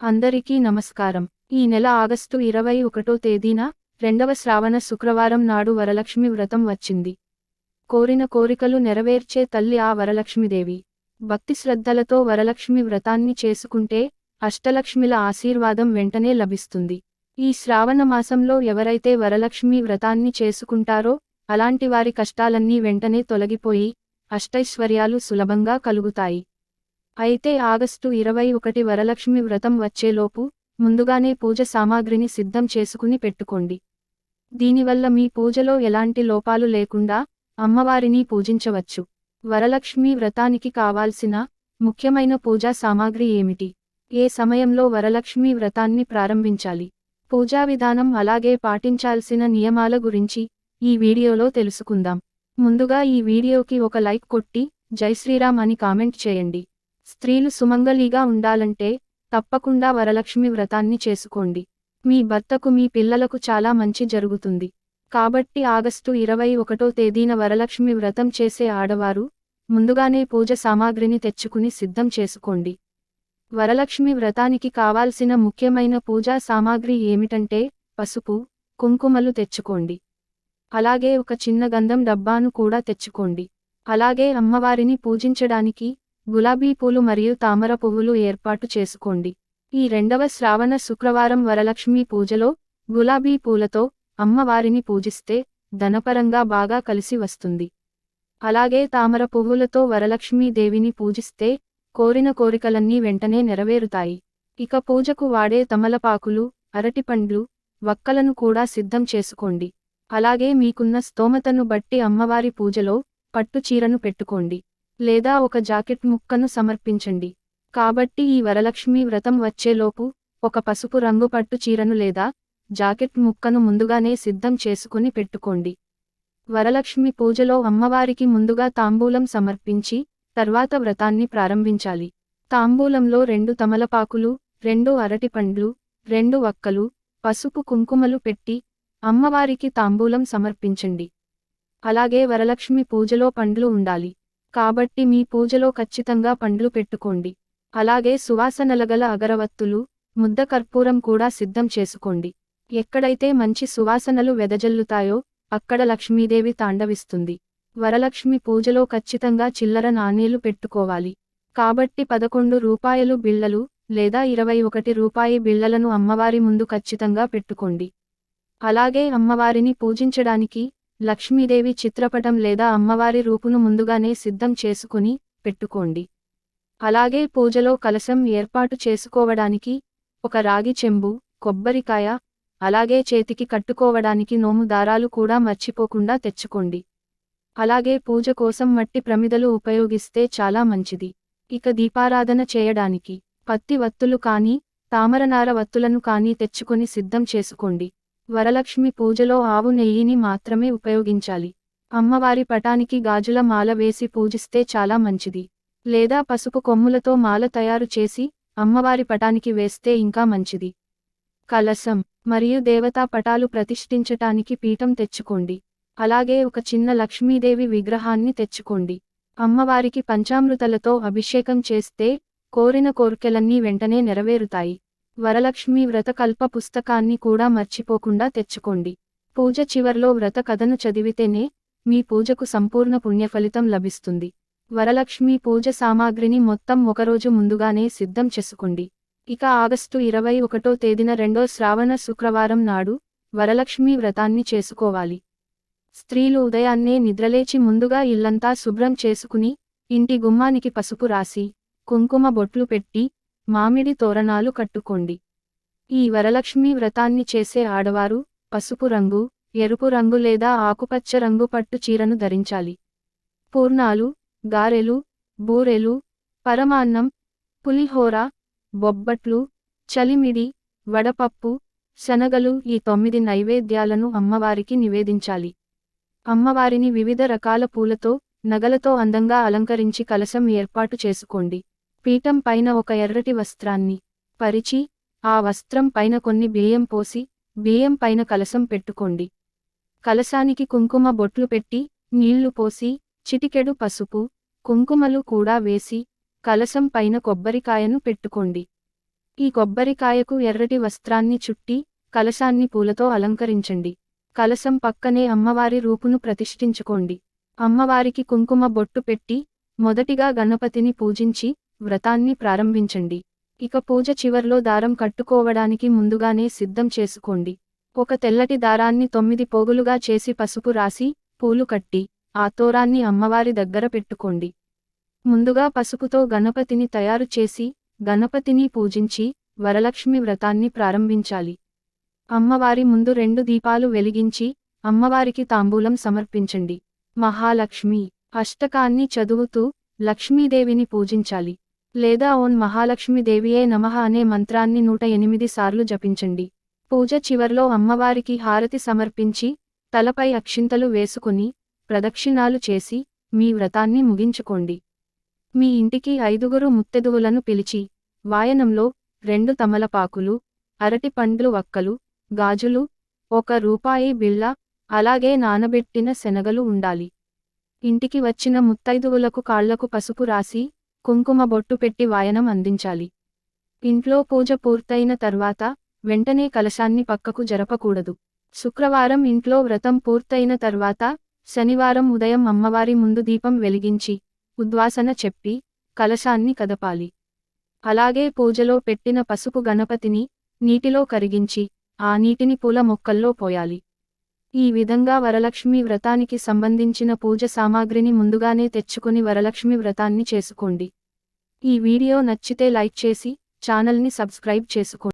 అందరికీ నమస్కారం. ఈ నెల ఆగస్టు 21వ తేదీన రెండవ శ్రావణ శుక్రవారం నాడు వరలక్ష్మి వ్రతం వచ్చింది. కోరిన కోరికలు నెరవేర్చే తల్లి ఆ వరలక్ష్మీదేవి. భక్తి శ్రద్ధలతో వరలక్ష్మి వ్రతాన్ని చేసుకుంటే అష్టలక్ష్మిల ఆశీర్వాదం వెంటనే లభిస్తుంది. ఈ శ్రావణ మాసంలో ఎవరైతే వరలక్ష్మి వ్రతాన్ని చేసుకుంటారో అలాంటి వారి కష్టాలన్నీ వెంటనే తొలగిపోయి అష్టైశ్వర్యాలు సులభంగా కలుగుతాయి. అయితే ఆగస్టు 21 వరలక్ష్మి వ్రతం వచ్చేలోపు ముందుగానే పూజ సామాగ్రిని సిద్ధం చేసుకుని పెట్టుకోండి. దీనివల్ల మీ పూజలో ఎలాంటి లోపాలు లేకుండా అమ్మవారిని పూజించవచ్చు. వరలక్ష్మి వ్రతానికి కావాల్సిన ముఖ్యమైన పూజా సామాగ్రి ఏమిటి? ఏ సమయంలో వరలక్ష్మి వ్రతాన్ని ప్రారంభించాలి? పూజా విధానం అలాగే పాటించాల్సిన నియమాల గురించి ఈ వీడియోలో తెలుసుకుందాం. ముందుగా ఈ వీడియోకి ఒక లైక్ కొట్టి జై శ్రీరామ్ అని కామెంట్ చేయండి. స్త్రీలు సుమంగళిగా ఉండాలంటే తప్పకుండా వరలక్ష్మి వ్రతాన్ని చేసుకోండి. మీ భర్తకు మీ పిల్లలకు చాలా మంచి జరుగుతుంది. కాబట్టి ఆగస్టు 21వ తేదీన వరలక్ష్మి వ్రతం చేసే ఆడవారు ముందుగానే పూజ సామాగ్రిని తెచ్చుకుని సిద్ధం చేసుకోండి. వరలక్ష్మి వ్రతానికి కావాల్సిన ముఖ్యమైన పూజా సామాగ్రి ఏమిటంటే పసుపు, కుంకుమలు తెచ్చుకోండి. అలాగే ఒక చిన్న గంధం డబ్బాను కూడా తెచ్చుకోండి. అలాగే అమ్మవారిని పూజించడానికి గులాబీ పూలు మరియు తామర పువ్వులు ఏర్పాటు చేసుకోండి. ఈ రెండవ శ్రావణ శుక్రవారం వరలక్ష్మి పూజలో గులాబీ పూలతో అమ్మవారిని పూజిస్తే ధనపరంగా బాగా కలిసి వస్తుంది. అలాగే తామర పువ్వులతో వరలక్ష్మీ దేవిని పూజిస్తే కోరిన కోరికలన్నీ వెంటనే నెరవేరుతాయి. ఇక పూజకు వాడే తమలపాకులు, అరటిపండ్లు, వక్కలను కూడా సిద్ధం చేసుకోండి. అలాగే మీకున్న స్తోమతను బట్టి అమ్మవారి పూజలో పట్టు చీరను పెట్టుకోండి. లేదా ఒక జాకెట్ ముక్కను సమర్పించండి. కాబట్టి ఈ వరలక్ష్మి వ్రతం వచ్చేలోపు ఒక పసుపు రంగు పట్టు చీరను లేదా జాకెట్ ముక్కను ముందుగానే సిద్ధం చేసుకుని పెట్టుకోండి. వరలక్ష్మి పూజలో అమ్మవారికి ముందుగా తాంబూలం సమర్పించి తర్వాత వ్రతాన్ని ప్రారంభించాలి. తాంబూలంలో 2 తమలపాకులు, 2 అరటిపండ్లు, 2 వక్కలు, పసుపు కుంకుమలు పెట్టి అమ్మవారికి తాంబూలం సమర్పించండి. అలాగే వరలక్ష్మి పూజలో పండ్లు ఉండాలి. కాబట్టి మీ పూజలో ఖచ్చితంగా పండ్లు పెట్టుకోండి. అలాగే సువాసనలగల అగరవత్తులు, ముద్ద కర్పూరం కూడా సిద్ధం చేసుకోండి. ఎక్కడైతే మంచి సువాసనలు వెదజల్లుతాయో అక్కడ లక్ష్మీదేవి తాండవిస్తుంది. వరలక్ష్మి పూజలో ఖచ్చితంగా చిల్లర నాణేలు పెట్టుకోవాలి. కాబట్టి 11 రూపాయలు బిళ్ళలు లేదా 21 రూపాయి బిళ్ళలను అమ్మవారి ముందు ఖచ్చితంగా పెట్టుకోండి. అలాగే అమ్మవారిని పూజించడానికి లక్ష్మీదేవి చిత్రపటం లేదా అమ్మవారి రూపును ముందుగానే సిద్ధం చేసుకుని పెట్టుకోండి. అలాగే పూజలో కలశం ఏర్పాటు చేసుకోవడానికి ఒక రాగి చెంబు, కొబ్బరికాయ, అలాగే చేతికి కట్టుకోవడానికి నోము దారాలు కూడా మర్చిపోకుండా తెచ్చుకోండి. అలాగే పూజ కోసం మట్టి ప్రమిదలు ఉపయోగిస్తే చాలా మంచిది. ఇక దీపారాధన చేయడానికి పత్తి వత్తులు కానీ తామరనార వత్తులను కానీ తెచ్చుకొని సిద్ధం చేసుకోండి. వరలక్ష్మి పూజలో ఆవు నెయ్యిని మాత్రమే ఉపయోగించాలి. అమ్మవారి పటానికి గాజుల మాల వేసి పూజిస్తే చాలా మంచిది. లేదా పసుపు కొమ్ములతో మాల తయారు చేసి అమ్మవారి పటానికి వేస్తే ఇంకా మంచిది. కలశం మరియు దేవతా పటాలు ప్రతిష్ఠించటానికి పీఠం తెచ్చుకోండి. అలాగే ఒక చిన్న లక్ష్మీదేవి విగ్రహాన్ని తెచ్చుకోండి. అమ్మవారికి పంచామృతలతో అభిషేకం చేస్తే కోరిన కోర్కెలన్నీ వెంటనే నెరవేరుతాయి. వరలక్ష్మి వ్రత కల్ప పుస్తకాన్ని కూడా మర్చిపోకుండా తెచ్చుకోండి. పూజ చివర్లో వ్రత కథను చదివితేనే మీ పూజకు సంపూర్ణ పుణ్యఫలితం లభిస్తుంది. వరలక్ష్మి పూజ సామాగ్రిని మొత్తం ఒకరోజు ముందుగానే సిద్ధం చేసుకోండి. ఇక ఆగస్టు 21వ తేదీన రెండో శ్రావణ శుక్రవారం నాడు వరలక్ష్మి వ్రతాన్ని చేసుకోవాలి. స్త్రీలు ఉదయాన్నే నిద్రలేచి ముందుగా ఇల్లంతా శుభ్రం చేసుకుని ఇంటి గుమ్మానికి పసుపు రాసి కుంకుమ బొట్లు పెట్టి మామిడి తోరణాలు కట్టుకోండి. ఈ వరలక్ష్మి వ్రతాన్ని చేసే ఆడవారు పసుపు రంగు, ఎరుపు రంగు లేదా ఆకుపచ్చ రంగు పట్టు చీరను ధరించాలి. పూర్ణాలు, గారెలు, బూరెలు, పరమాన్నం, పులిహోర, బొబ్బట్లు, చలిమిడి, వడపప్పు, శనగలు ఈ 9 నైవేద్యాలను అమ్మవారికి నివేదించాలి. అమ్మవారిని వివిధ రకాల పూలతో, నగలతో అందంగా అలంకరించి కలశం ఏర్పాటు చేసుకోండి. పీఠం పైన ఒక ఎర్రటి వస్త్రాన్ని పరిచి ఆ వస్త్రం పైన కొన్ని బియ్యం పోసి బియ్యం పైన కలశం పెట్టుకోండి. కలశానికి కుంకుమ బొట్లు పెట్టి నీళ్లు పోసి చిటికెడు పసుపు, కుంకుమలు కూడా వేసి కలశం పైన కొబ్బరికాయను పెట్టుకోండి. ఈ కొబ్బరికాయకు ఎర్రటి వస్త్రాన్ని చుట్టి కలశాన్ని పూలతో అలంకరించండి. కలశం పక్కనే అమ్మవారి రూపును ప్రతిష్ఠించుకోండి. అమ్మవారికి కుంకుమ బొట్టు పెట్టి మొదటిగా గణపతిని పూజించి వ్రతాన్ని ప్రారంభించండి. ఇక పూజ చివర్లో దారం కట్టుకోవడానికి ముందుగానే సిద్ధం చేసుకోండి. ఒక తెల్లటి దారాన్ని 9 పోగులుగా చేసి పసుపు రాసి పూలు కట్టి ఆ తోరాన్ని అమ్మవారి దగ్గర పెట్టుకోండి. ముందుగా పసుపుతో గణపతిని తయారు చేసి గణపతిని పూజించి వరలక్ష్మి వ్రతాన్ని ప్రారంభించాలి. అమ్మవారి ముందు 2 దీపాలు వెలిగించి అమ్మవారికి తాంబూలం సమర్పించండి. మహాలక్ష్మి అష్టకాన్ని చదువుతూ లక్ష్మీదేవిని పూజించాలి. లేదా ఓం మహాలక్ష్మీదేవియే నమః అనే మంత్రాన్ని 108 సార్లు జపించండి. పూజ చివర్లో అమ్మవారికి హారతి సమర్పించి తలపై అక్షింతలు వేసుకుని ప్రదక్షిణాలు చేసి మీ వ్రతాన్ని ముగించుకోండి. మీ ఇంటికి 5గురు ముత్తెదువులను పిలిచి వాయనంలో 2 తమలపాకులు, అరటి పండ్లు వక్కలు, గాజులు, 1 రూపాయి బిళ్ళ, అలాగే నానబెట్టిన శనగలు ఉండాలి. ఇంటికి వచ్చిన ముత్తైదువులకు కాళ్లకు పసుపు రాసి కుంకుమ బొట్టు పెట్టి వాయనం అందించాలి. ఇంట్లో పూజ పూర్తయిన తర్వాత వెంటనే కలశాన్ని పక్కకు జరపకూడదు. శుక్రవారం ఇంట్లో వ్రతం పూర్తయిన తర్వాత శనివారం ఉదయం అమ్మవారి ముందు దీపం వెలిగించి ఉద్వాసన చెప్పి కలశాన్ని కదపాలి. అలాగే పూజలో పెట్టిన పసుపు గణపతిని నీటిలో కరిగించి ఆ నీటిని పూల మొక్కల్లో పోయాలి. ఈ విధంగా వరలక్ష్మి వ్రతానికి సంబంధించిన పూజ సామాగ్రిని ముందుగానే తెచ్చుకుని వరలక్ష్మి వ్రతాన్ని చేసుకోండి. ఈ వీడియో నచ్చితే లైక్ చేసి ఛానల్ని సబ్స్క్రైబ్ చేసుకోండి.